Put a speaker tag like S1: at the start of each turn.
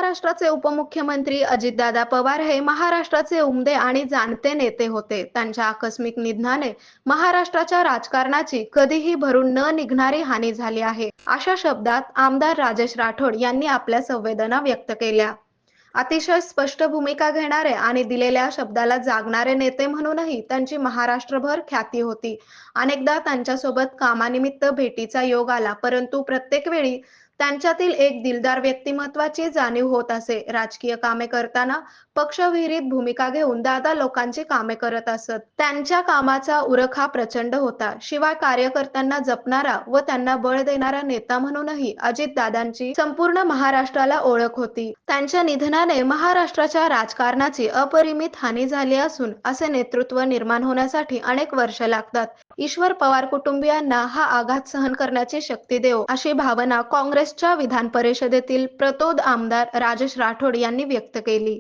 S1: महाराष्ट्राचे उपमुख्यमंत्री अजितदादा पवार हे महाराष्ट्राचे उमदे आणि जाणते नेते होते. त्यांच्या आकस्मिक निधनाने महाराष्ट्राच्या राजकारणाची कधीही भरून न निघणारी हानी झाली आहे, अशा शब्दात आमदार राजेश राठोड यांनी आपल्या संवेदना व्यक्त केल्या. अतिशय स्पष्ट भूमिका घेणारे आणि दिलेल्या शब्दाला जागणारे नेते म्हणूनही त्यांची महाराष्ट्रभर ख्याती होती. अनेकदा त्यांच्यासोबत कामानिमित्त भेटीचा योग आला, परंतु प्रत्येक वेळी त्यांच्यातील एक दिलदार व्यक्तिमत्वाची जाणीव होत असे. राजकीय कामे करताना पक्षविरहित भूमिका घेऊन दादा लोकांची कामे करत असत. त्यांच्या कामाचा उरक हा प्रचंड होता. शिवाय कार्यकर्त्यांना जपणारा व त्यांना बळ देणारा नेता म्हणूनही अजितदादांची संपूर्ण महाराष्ट्राला ओळख होती. त्यांच्या निधनाने महाराष्ट्राच्या राजकारणाची अपरिमित हानी झाली असून असे नेतृत्व निर्माण होण्यासाठी अनेक वर्ष लागतात. ईश्वर पवार कुटुंबियांना हा आघात सहन करण्याची शक्ती देवो, अशी भावना काँग्रेसच्या विधान परिषदेतील प्रतोद आमदार राजेश राठोड यांनी व्यक्त केली.